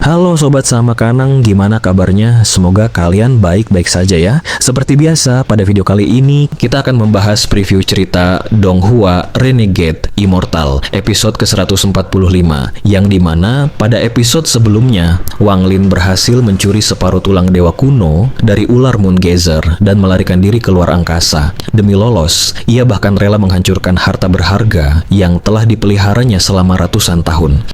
Halo Sobat Sama Kanang, gimana kabarnya? Semoga kalian baik-baik saja ya. Seperti biasa, pada video kali ini kita akan membahas preview cerita Donghua Renegade Immortal episode ke-145, yang dimana pada episode sebelumnya Wang Lin berhasil mencuri separuh tulang dewa kuno dari ular Moongazer dan melarikan diri keluar angkasa. Demi lolos, ia bahkan rela menghancurkan harta berharga yang telah dipeliharanya selama ratusan tahun.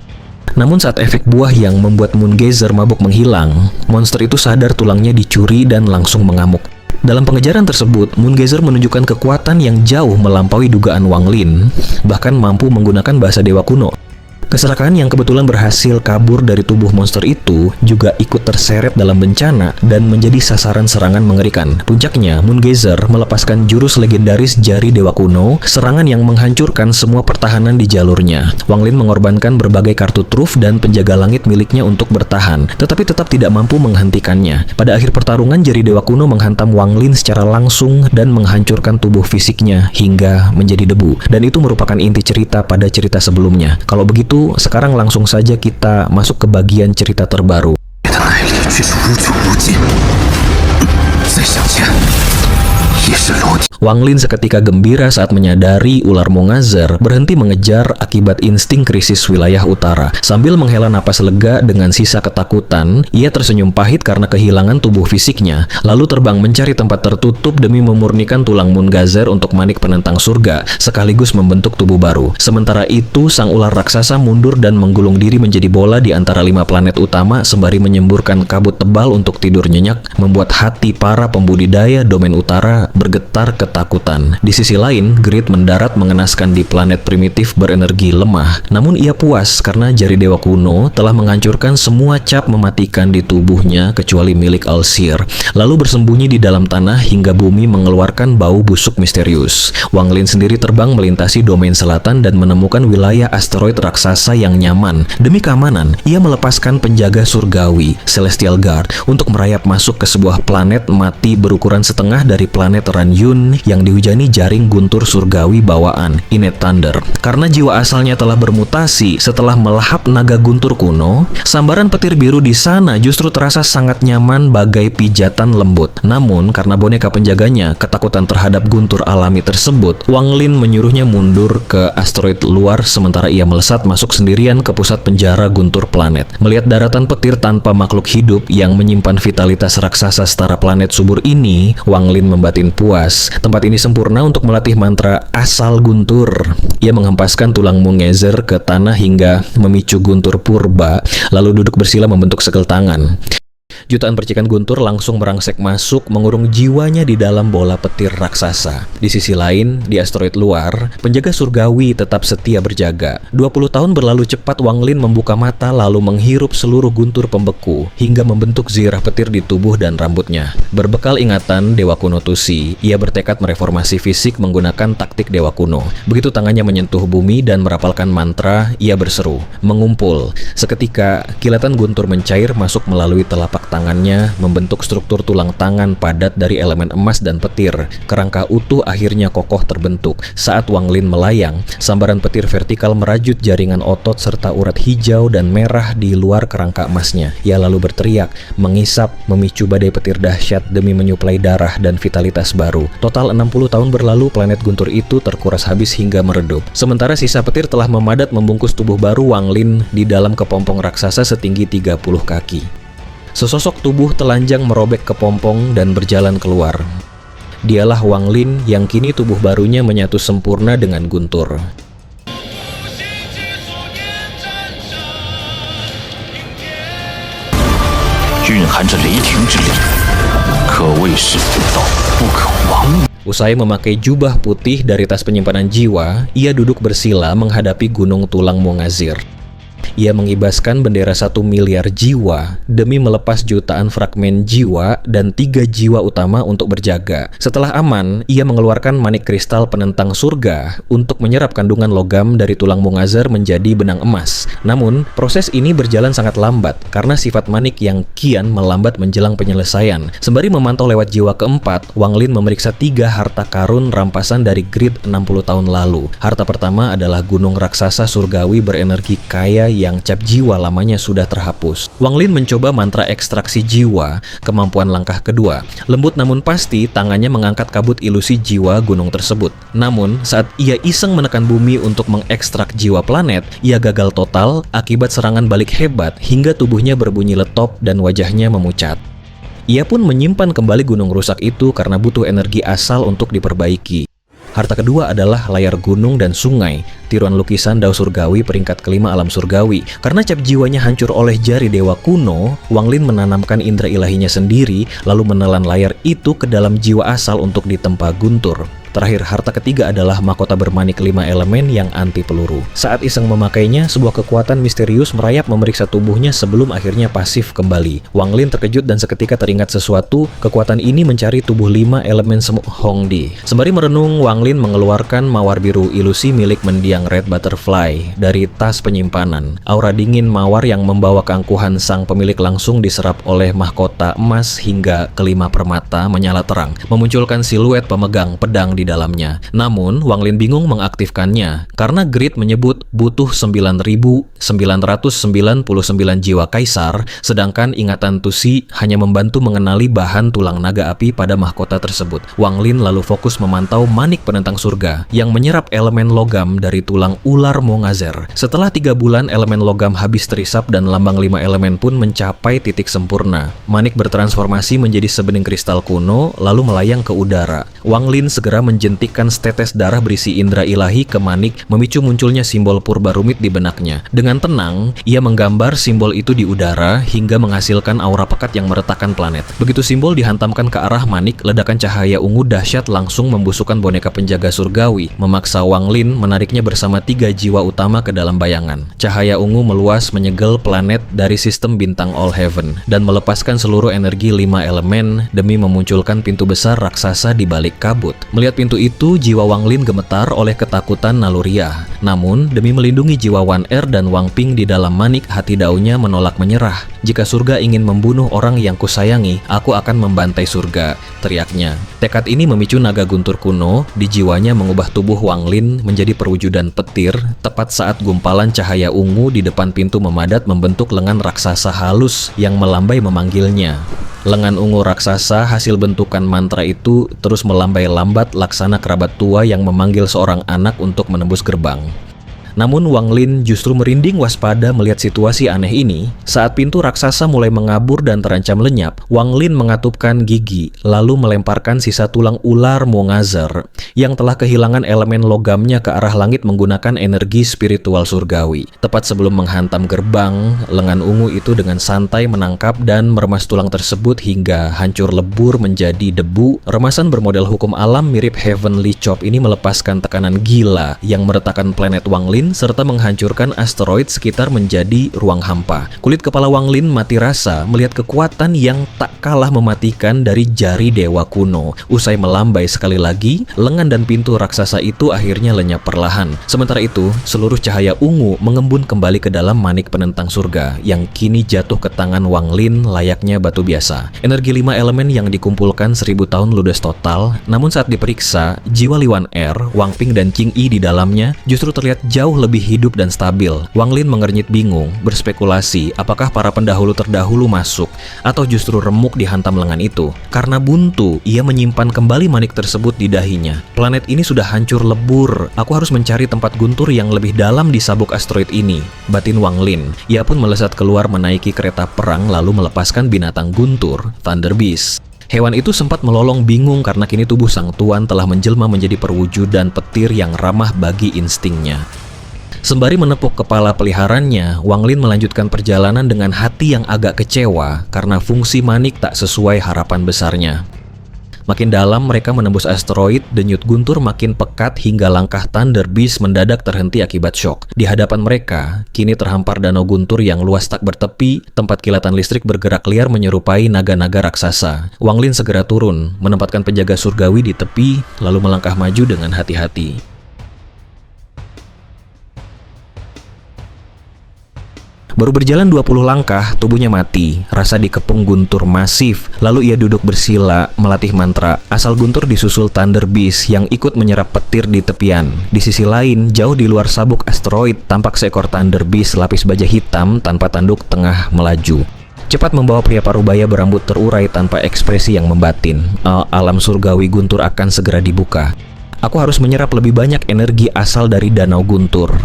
Namun saat efek buah yang membuat Moongazer mabuk menghilang, monster itu sadar tulangnya dicuri dan langsung mengamuk. Dalam pengejaran tersebut, Moongazer menunjukkan kekuatan yang jauh melampaui dugaan Wang Lin, bahkan mampu menggunakan bahasa dewa kuno. Kecelakaan yang kebetulan berhasil kabur dari tubuh monster itu juga ikut terseret dalam bencana dan menjadi sasaran serangan mengerikan. Puncaknya, Moongazer melepaskan jurus legendaris jari dewa kuno, serangan yang menghancurkan semua pertahanan di jalurnya. Wang Lin mengorbankan berbagai kartu truf dan penjaga langit miliknya untuk bertahan, tetapi tetap tidak mampu menghentikannya. Pada akhir pertarungan, jari dewa kuno menghantam Wang Lin secara langsung dan menghancurkan tubuh fisiknya hingga menjadi debu. Dan itu merupakan inti cerita pada cerita sebelumnya. Kalau begitu, sekarang langsung saja kita masuk ke bagian cerita terbaru. Wang Lin seketika gembira saat menyadari ular Moongazer berhenti mengejar akibat insting krisis wilayah utara. Sambil menghela napas lega dengan sisa ketakutan, ia tersenyum pahit karena kehilangan tubuh fisiknya, lalu terbang mencari tempat tertutup demi memurnikan tulang Moongazer untuk manik penentang surga, sekaligus membentuk tubuh baru. Sementara itu, sang ular raksasa mundur dan menggulung diri menjadi bola di antara 5 planet utama sembari menyemburkan kabut tebal untuk tidur nyenyak, membuat hati para pembudidaya domain utara bergetar ketakutan. Di sisi lain, Grid mendarat mengenaskan di planet primitif berenergi lemah. Namun ia puas karena jari dewa kuno telah menghancurkan semua cap mematikan di tubuhnya kecuali milik Alseer, lalu bersembunyi di dalam tanah hingga bumi mengeluarkan bau busuk misterius. Wang Lin sendiri terbang melintasi domain selatan dan menemukan wilayah asteroid raksasa yang nyaman. Demi keamanan, ia melepaskan penjaga surgawi, Celestial Guard, untuk merayap masuk ke sebuah planet mati berukuran setengah dari planet Ranyun yang dihujani jaring guntur surgawi bawaan Inet Thunder. Karena jiwa asalnya telah bermutasi setelah melahap naga guntur kuno, sambaran petir biru di sana justru terasa sangat nyaman bagai pijatan lembut. Namun karena boneka penjaganya ketakutan terhadap guntur alami tersebut, Wang Lin menyuruhnya mundur ke asteroid luar sementara ia melesat masuk sendirian ke pusat penjara guntur planet. Melihat daratan petir tanpa makhluk hidup yang menyimpan vitalitas raksasa setara planet subur ini, Wang Lin membatin puas. Tempat ini sempurna untuk melatih mantra asal guntur. Ia menghempaskan tulang Moongazer ke tanah hingga memicu guntur purba, lalu duduk bersila membentuk segel tangan. Jutaan percikan guntur langsung merangsek masuk, mengurung jiwanya di dalam bola petir raksasa. Di sisi lain, di asteroid luar, penjaga surgawi tetap setia berjaga. 20 tahun berlalu cepat, Wang Lin membuka mata lalu menghirup seluruh guntur pembeku hingga membentuk zirah petir di tubuh dan rambutnya. Berbekal ingatan dewa kuno Tusi, ia bertekad mereformasi fisik menggunakan taktik dewa kuno. Begitu tangannya menyentuh bumi dan merapalkan mantra, ia berseru, mengumpul. Seketika, kilatan guntur mencair masuk melalui telapak tangannya, membentuk struktur tulang tangan padat dari elemen emas dan petir. Kerangka utuh akhirnya kokoh terbentuk. Saat Wang Lin melayang, sambaran petir vertikal merajut jaringan otot serta urat hijau dan merah di luar kerangka emasnya. Ia lalu berteriak, mengisap, memicu badai petir dahsyat demi menyuplai darah dan vitalitas baru. Total 60 tahun berlalu, planet guntur itu terkuras habis hingga meredup. Sementara sisa petir telah memadat membungkus tubuh baru Wang Lin di dalam kepompong raksasa setinggi 30 kaki. Sesosok tubuh telanjang merobek kepompong dan berjalan keluar. Dialah Wang Lin yang kini tubuh barunya menyatu sempurna dengan guntur. Usai memakai jubah putih dari tas penyimpanan jiwa, ia duduk bersila menghadapi gunung tulang Moongazer. Ia mengibaskan bendera 1 miliar jiwa demi melepas jutaan fragmen jiwa dan 3 jiwa utama untuk berjaga. Setelah aman, ia mengeluarkan manik kristal penentang surga untuk menyerap kandungan logam dari tulang Moongazer menjadi benang emas. Namun, proses ini berjalan sangat lambat karena sifat manik yang kian melambat menjelang penyelesaian. Sembari memantau lewat jiwa keempat, Wang Lin memeriksa 3 harta karun rampasan dari Grid 60 tahun lalu. Harta pertama adalah gunung raksasa surgawi berenergi kaya yang cap jiwa lamanya sudah terhapus. Wang Lin mencoba mantra ekstraksi jiwa, kemampuan langkah kedua. Lembut namun pasti, tangannya mengangkat kabut ilusi jiwa gunung tersebut. Namun, saat ia iseng menekan bumi untuk mengekstrak jiwa planet, ia gagal total akibat serangan balik hebat hingga tubuhnya berbunyi letop dan wajahnya memucat. Ia pun menyimpan kembali gunung rusak itu karena butuh energi asal untuk diperbaiki. Harta kedua adalah layar gunung dan sungai, tiruan lukisan Dao Surgawi peringkat kelima alam surgawi. Karena cap jiwanya hancur oleh jari dewa kuno, Wang Lin menanamkan indera ilahinya sendiri, lalu menelan layar itu ke dalam jiwa asal untuk ditempa guntur. Terakhir, harta ketiga adalah mahkota bermanik 5 elemen yang anti peluru. Saat iseng memakainya, sebuah kekuatan misterius merayap memeriksa tubuhnya sebelum akhirnya pasif kembali. Wang Lin terkejut dan seketika teringat sesuatu, kekuatan ini mencari tubuh 5 elemen semut Hongdi. Sembari merenung, Wang Lin mengeluarkan mawar biru ilusi milik mendiang Red Butterfly dari tas penyimpanan. Aura dingin mawar yang membawa keangkuhan sang pemilik langsung diserap oleh mahkota emas hingga kelima permata menyala terang, memunculkan siluet pemegang pedang di dalamnya. Namun, Wang Lin bingung mengaktifkannya karena grid menyebut butuh 9.999 jiwa kaisar, sedangkan ingatan Tusi hanya membantu mengenali bahan tulang naga api pada mahkota tersebut. Wang Lin lalu fokus memantau manik penentang surga yang menyerap elemen logam dari tulang ular Mongazer. Setelah 3 bulan, elemen logam habis terisap dan lambang 5 elemen pun mencapai titik sempurna. Manik bertransformasi menjadi sebening kristal kuno lalu melayang ke udara. Wang Lin segera menjentikkan setetes darah berisi indera ilahi ke manik, memicu munculnya simbol purba rumit di benaknya. Dengan tenang, ia menggambar simbol itu di udara hingga menghasilkan aura pekat yang meretakkan planet. Begitu simbol dihantamkan ke arah manik, ledakan cahaya ungu dahsyat langsung membusukkan boneka penjaga surgawi, memaksa Wang Lin menariknya bersama 3 jiwa utama ke dalam bayangan. Cahaya ungu meluas menyegel planet dari sistem bintang All Heaven dan melepaskan seluruh energi 5 elemen demi memunculkan pintu besar raksasa di balik kabut. Melihat pintu itu, jiwa Wang Lin gemetar oleh ketakutan naluriah. Namun, demi melindungi jiwa Wan Er dan Wang Ping di dalam manik, hati Daonya menolak menyerah. Jika surga ingin membunuh orang yang kusayangi, aku akan membantai surga, teriaknya. Tekad ini memicu naga guntur kuno di jiwanya mengubah tubuh Wang Lin menjadi perwujudan petir, tepat saat gumpalan cahaya ungu di depan pintu memadat membentuk lengan raksasa halus yang melambai memanggilnya. Lengan ungu raksasa hasil bentukan mantra itu terus melambai lambat laksana kerabat tua yang memanggil seorang anak untuk menembus gerbang. Namun Wang Lin justru merinding waspada melihat situasi aneh ini. Saat pintu raksasa mulai mengabur dan terancam lenyap, Wang Lin mengatupkan gigi, lalu melemparkan sisa tulang ular Mongazer yang telah kehilangan elemen logamnya ke arah langit menggunakan energi spiritual surgawi. Tepat sebelum menghantam gerbang, lengan ungu itu dengan santai menangkap dan meremas tulang tersebut hingga hancur lebur menjadi debu. Remasan bermodel hukum alam mirip Heavenly Chop ini melepaskan tekanan gila yang meretakkan planet Wang Lin serta menghancurkan asteroid sekitar menjadi ruang hampa. Kulit kepala Wang Lin mati rasa melihat kekuatan yang tak kalah mematikan dari jari dewa kuno. Usai melambai sekali lagi, lengan dan pintu raksasa itu akhirnya lenyap perlahan. Sementara itu, seluruh cahaya ungu mengembun kembali ke dalam manik penentang surga yang kini jatuh ke tangan Wang Lin layaknya batu biasa. Energi 5 elemen yang dikumpulkan 1000 tahun ludes total, namun saat diperiksa, jiwa Li Wan Er, Wang Ping dan Qing Yi di dalamnya justru terlihat jauh lebih hidup dan stabil. Wang Lin mengernyit bingung, berspekulasi apakah para pendahulu terdahulu masuk atau justru remuk dihantam lengan itu. Karena buntu, ia menyimpan kembali manik tersebut di dahinya. Planet ini sudah hancur lebur. Aku harus mencari tempat guntur yang lebih dalam di sabuk asteroid ini, batin Wang Lin. Ia pun melesat keluar menaiki kereta perang lalu melepaskan binatang guntur, Thunder Beast. Hewan itu sempat melolong bingung karena kini tubuh sang tuan telah menjelma menjadi perwujudan petir yang ramah bagi instingnya. Sembari menepuk kepala peliharaannya, Wang Lin melanjutkan perjalanan dengan hati yang agak kecewa karena fungsi manik tak sesuai harapan besarnya. Makin dalam mereka menembus asteroid, denyut guntur makin pekat hingga langkah Thunder Beast mendadak terhenti akibat shock. Di hadapan mereka, kini terhampar danau guntur yang luas tak bertepi, tempat kilatan listrik bergerak liar menyerupai naga-naga raksasa. Wang Lin segera turun, menempatkan penjaga surgawi di tepi, lalu melangkah maju dengan hati-hati. Baru berjalan 20 langkah, tubuhnya mati, rasa dikepung guntur masif. Lalu ia duduk bersila, melatih mantra. Asal guntur disusul Thunder Beast yang ikut menyerap petir di tepian. Di sisi lain, jauh di luar sabuk asteroid, tampak seekor Thunder Beast lapis baja hitam tanpa tanduk tengah melaju. Cepat membawa pria parubaya berambut terurai tanpa ekspresi yang membatin. Alam surgawi guntur akan segera dibuka. Aku harus menyerap lebih banyak energi asal dari danau guntur.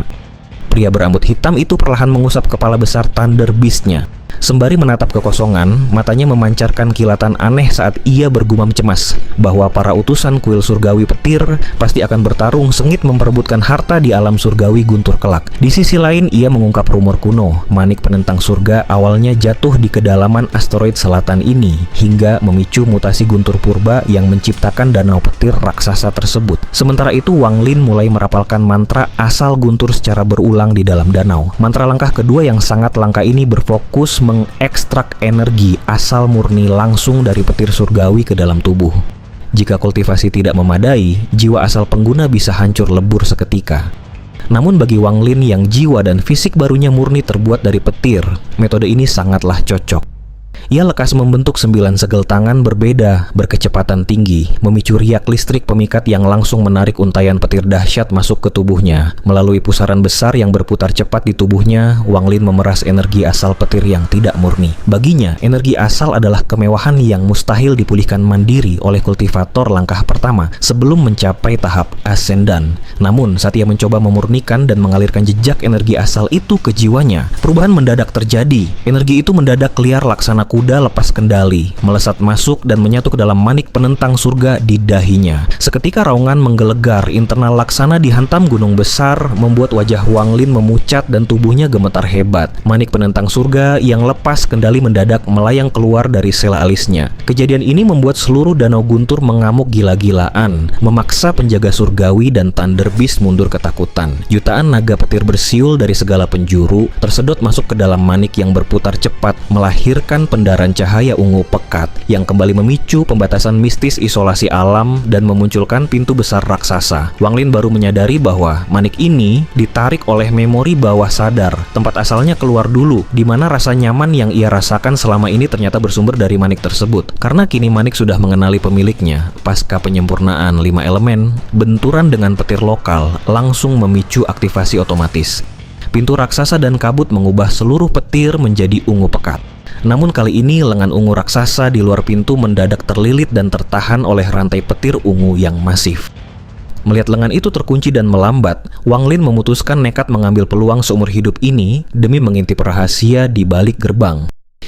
Pria berambut hitam itu perlahan mengusap kepala besar Thunder Beast-nya. Sembari menatap kekosongan, matanya memancarkan kilatan aneh saat ia bergumam cemas bahwa para utusan kuil surgawi petir pasti akan bertarung sengit memperebutkan harta di alam surgawi guntur kelak. Di sisi lain, ia mengungkap rumor kuno, manik penentang surga awalnya jatuh di kedalaman asteroid selatan ini hingga memicu mutasi guntur purba yang menciptakan danau petir raksasa tersebut. Sementara itu, Wang Lin mulai merapalkan mantra asal guntur secara berulang di dalam danau. Mantra langkah kedua yang sangat langka ini berfokus mengekstrak energi asal murni langsung dari petir surgawi ke dalam tubuh. Jika kultivasi tidak memadai, jiwa asal pengguna bisa hancur lebur seketika. Namun bagi Wang Lin yang jiwa dan fisik barunya murni terbuat dari petir, metode ini sangatlah cocok. Ia lekas membentuk 9 segel tangan berbeda, berkecepatan tinggi, memicu riak listrik pemikat yang langsung menarik untayan petir dahsyat masuk ke tubuhnya. Melalui pusaran besar yang berputar cepat di tubuhnya, Wang Lin memeras energi asal petir yang tidak murni. Baginya, energi asal adalah kemewahan yang mustahil dipulihkan mandiri oleh kultivator langkah pertama sebelum mencapai tahap ascendan. Namun, saat ia mencoba memurnikan dan mengalirkan jejak energi asal itu ke jiwanya, perubahan mendadak terjadi. Energi itu mendadak liar laksana kuda lepas kendali, melesat masuk dan menyatu ke dalam manik penentang surga di dahinya. Seketika raungan menggelegar, internal laksana dihantam gunung besar, membuat wajah Wang Lin memucat dan tubuhnya gemetar hebat. Manik penentang surga yang lepas kendali mendadak melayang keluar dari sela alisnya. Kejadian ini membuat seluruh danau guntur mengamuk gila-gilaan, memaksa penjaga surgawi dan Thunder Beast mundur ketakutan. Jutaan naga petir bersiul dari segala penjuru, tersedot masuk ke dalam manik yang berputar cepat, melahirkan pendaran cahaya ungu pekat yang kembali memicu pembatasan mistis isolasi alam dan memunculkan pintu besar raksasa. Wang Lin baru menyadari bahwa manik ini ditarik oleh memori bawah sadar. Tempat asalnya keluar dulu, di mana rasa nyaman yang ia rasakan selama ini ternyata bersumber dari manik tersebut. Karena kini manik sudah mengenali pemiliknya, pasca penyempurnaan 5 elemen, benturan dengan petir lokal langsung memicu aktivasi otomatis. Pintu raksasa dan kabut mengubah seluruh petir menjadi ungu pekat. Namun kali ini lengan ungu raksasa di luar pintu mendadak terlilit dan tertahan oleh rantai petir ungu yang masif. Melihat lengan itu terkunci dan melambat, Wang Lin memutuskan nekat mengambil peluang seumur hidup ini demi mengintip rahasia di balik gerbang.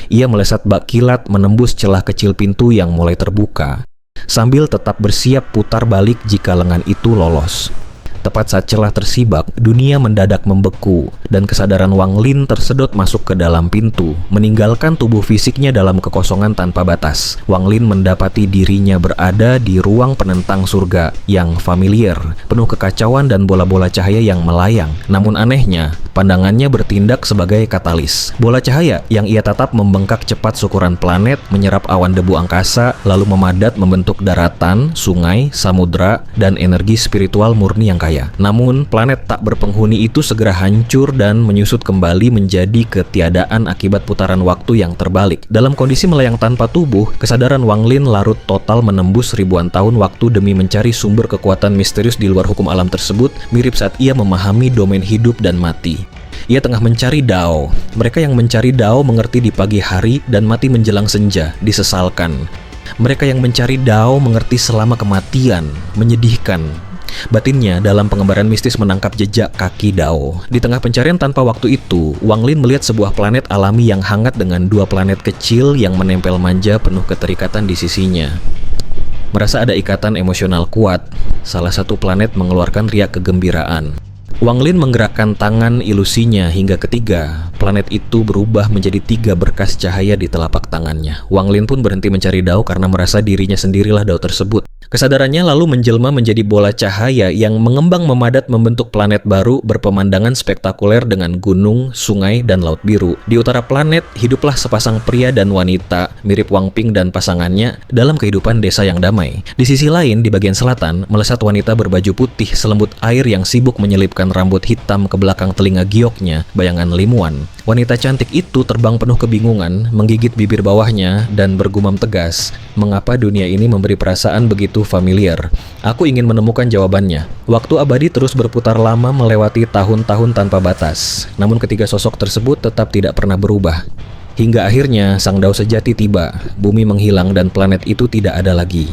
Ia melesat bak kilat menembus celah kecil pintu yang mulai terbuka, sambil tetap bersiap putar balik jika lengan itu lolos. Tepat saat celah tersibak, dunia mendadak membeku, dan kesadaran Wang Lin tersedot masuk ke dalam pintu, meninggalkan tubuh fisiknya dalam kekosongan tanpa batas. Wang Lin mendapati dirinya berada di ruang penentang surga yang familiar, penuh kekacauan dan bola-bola cahaya yang melayang. Namun anehnya, pandangannya bertindak sebagai katalis. Bola cahaya yang ia tatap membengkak cepat seukuran planet, menyerap awan debu angkasa, lalu memadat membentuk daratan, sungai, samudra, dan energi spiritual murni yang kaya. Namun, planet tak berpenghuni itu segera hancur dan menyusut kembali menjadi ketiadaan akibat putaran waktu yang terbalik. Dalam kondisi melayang tanpa tubuh, kesadaran Wang Lin larut total menembus ribuan tahun waktu demi mencari sumber kekuatan misterius di luar hukum alam tersebut, mirip saat ia memahami domain hidup dan mati. Ia tengah mencari Dao. Mereka yang mencari Dao mengerti di pagi hari dan mati menjelang senja, disesalkan. Mereka yang mencari Dao mengerti selama kematian, menyedihkan. Batinnya dalam pengembaraan mistis menangkap jejak kaki Dao. Di tengah pencarian tanpa waktu itu, Wang Lin melihat sebuah planet alami yang hangat dengan 2 planet kecil yang menempel manja penuh keterikatan di sisinya. Merasa ada ikatan emosional kuat, salah satu planet mengeluarkan riak kegembiraan. Wang Lin menggerakkan tangan ilusinya hingga ketiga. Planet itu berubah menjadi 3 berkas cahaya di telapak tangannya. Wang Lin pun berhenti mencari Dao karena merasa dirinya sendirilah Dao tersebut. Kesadarannya lalu menjelma menjadi bola cahaya yang mengembang memadat membentuk planet baru berpemandangan spektakuler dengan gunung, sungai, dan laut biru. Di utara planet, hiduplah sepasang pria dan wanita, mirip Wang Ping dan pasangannya, dalam kehidupan desa yang damai. Di sisi lain, di bagian selatan, melesat wanita berbaju putih selembut air yang sibuk menyelipkan rambut hitam ke belakang telinga gioknya, bayangan Limuan. Wanita cantik itu terbang penuh kebingungan, menggigit bibir bawahnya, dan bergumam tegas, mengapa dunia ini memberi perasaan begitu familiar? Aku ingin menemukan jawabannya. Waktu abadi terus berputar lama melewati tahun-tahun tanpa batas. Namun ketiga sosok tersebut tetap tidak pernah berubah. Hingga akhirnya sang Dao sejati tiba, bumi menghilang dan planet itu tidak ada lagi.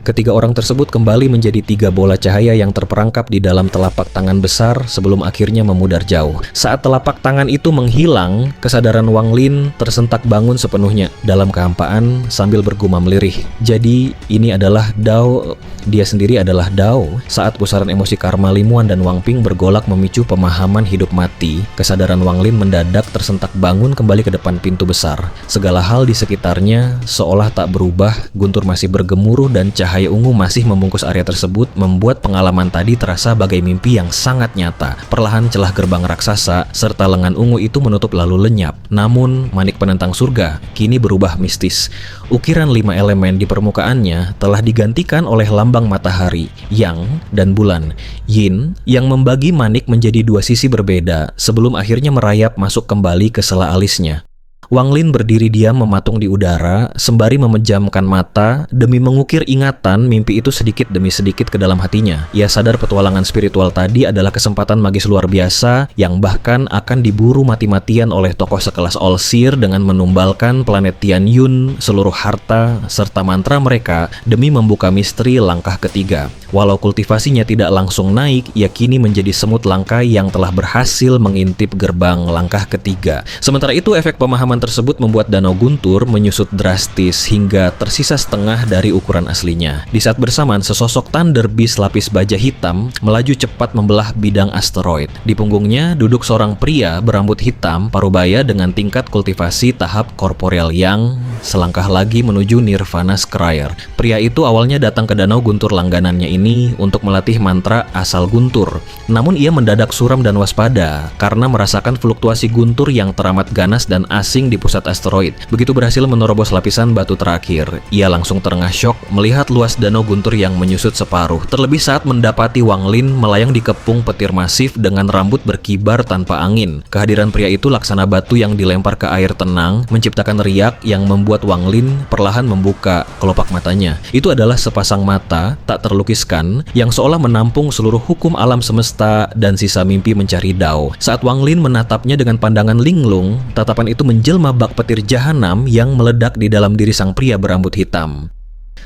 Ketiga orang tersebut kembali menjadi tiga bola cahaya yang terperangkap di dalam telapak tangan besar sebelum akhirnya memudar jauh. Saat telapak tangan itu menghilang, kesadaran Wang Lin tersentak bangun sepenuhnya dalam kehampaan sambil bergumam lirih. Jadi ini adalah Dao, dia sendiri adalah Dao. Saat pusaran emosi karma Limuan dan Wang Ping bergolak memicu pemahaman hidup mati, kesadaran Wang Lin mendadak tersentak bangun kembali ke depan pintu besar. Segala hal di sekitarnya seolah tak berubah, guntur masih bergemuruh dan cahaya ungu masih membungkus area tersebut, membuat pengalaman tadi terasa bagai mimpi yang sangat nyata. Perlahan celah gerbang raksasa serta lengan ungu itu menutup lalu lenyap. Namun manik penentang surga kini berubah mistis. Ukiran 5 elemen di permukaannya telah digantikan oleh lambang matahari, Yang, dan bulan, Yin, yang membagi manik menjadi dua sisi berbeda sebelum akhirnya merayap masuk kembali ke sela alisnya. Wang Lin berdiri diam mematung di udara, sembari memejamkan mata demi mengukir ingatan mimpi itu sedikit demi sedikit ke dalam hatinya. Ia sadar petualangan spiritual tadi adalah kesempatan magis luar biasa yang bahkan akan diburu mati-matian oleh tokoh sekelas All-Seer dengan menumbalkan planet Tian Yun, seluruh harta, serta mantra mereka demi membuka misteri langkah ketiga. Walau kultivasinya tidak langsung naik, ia kini menjadi semut langkai yang telah berhasil mengintip gerbang langkah ketiga. Sementara itu, efek pemahaman tersebut membuat Danau Guntur menyusut drastis hingga tersisa setengah dari ukuran aslinya. Di saat bersamaan, sesosok Thunder Beast lapis baja hitam melaju cepat membelah bidang asteroid. Di punggungnya duduk seorang pria berambut hitam parubaya dengan tingkat kultivasi tahap korporeal yang selangkah lagi menuju Nirvana Scryer. Pria itu awalnya datang ke Danau Guntur langganannya ini untuk melatih mantra asal Guntur. Namun ia mendadak suram dan waspada karena merasakan fluktuasi Guntur yang teramat ganas dan asing di pusat asteroid. Begitu berhasil menerobos lapisan batu terakhir, ia langsung terengah syok melihat luas Danau Guntur yang menyusut separuh. Terlebih saat mendapati Wang Lin melayang dikepung petir masif dengan rambut berkibar tanpa angin. Kehadiran pria itu laksana batu yang dilempar ke air tenang, menciptakan riak yang membuat Wang Lin perlahan membuka kelopak matanya. Itu adalah sepasang mata tak terlukiskan yang seolah menampung seluruh hukum alam semesta dan sisa mimpi mencari Dao. Saat Wang Lin menatapnya dengan pandangan linglung, tatapan itu menjelma bak petir jahanam yang meledak di dalam diri sang pria berambut hitam.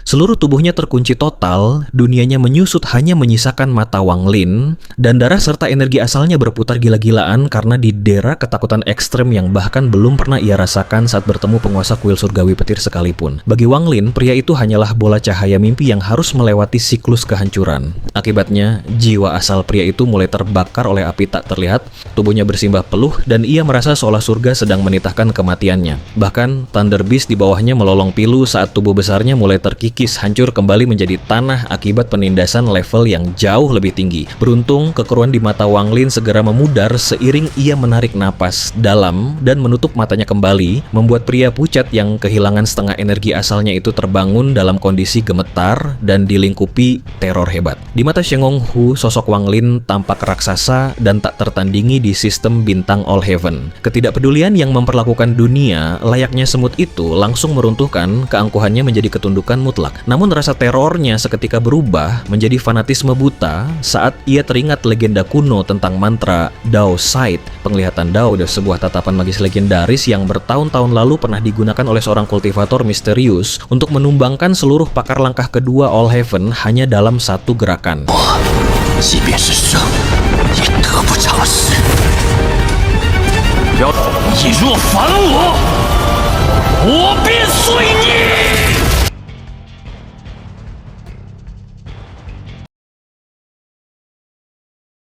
Seluruh tubuhnya terkunci total, dunianya menyusut hanya menyisakan mata Wang Lin, dan darah serta energi asalnya berputar gila-gilaan karena didera ketakutan ekstrem yang bahkan belum pernah ia rasakan saat bertemu penguasa kuil surgawi petir sekalipun. Bagi Wang Lin, pria itu hanyalah bola cahaya mimpi yang harus melewati siklus kehancuran. Akibatnya, jiwa asal pria itu mulai terbakar oleh api tak terlihat, tubuhnya bersimbah peluh, dan ia merasa seolah surga sedang menitahkan kematiannya. Bahkan, Thunder Beast di bawahnya melolong pilu saat tubuh besarnya mulai terkikis hancur kembali menjadi tanah akibat penindasan level yang jauh lebih tinggi. Beruntung, kekeruan di mata Wang Lin segera memudar seiring ia menarik napas dalam dan menutup matanya kembali, membuat pria pucat yang kehilangan setengah energi asalnya itu terbangun dalam kondisi gemetar dan dilingkupi teror hebat. Di mata Shengong Hu, sosok Wang Lin tampak raksasa dan tak tertandingi di sistem bintang All Heaven. Ketidakpedulian yang memperlakukan dunia layaknya semut itu langsung meruntuhkan keangkuhannya menjadi ketundukan mutlak. Namun rasa terornya seketika berubah menjadi fanatisme buta saat ia teringat legenda kuno tentang mantra Dao Sight. Penglihatan Dao adalah sebuah tatapan magis legendaris yang bertahun-tahun lalu pernah digunakan oleh seorang kultivator misterius untuk menumbangkan seluruh pakar langkah kedua All Heaven hanya dalam satu gerakan.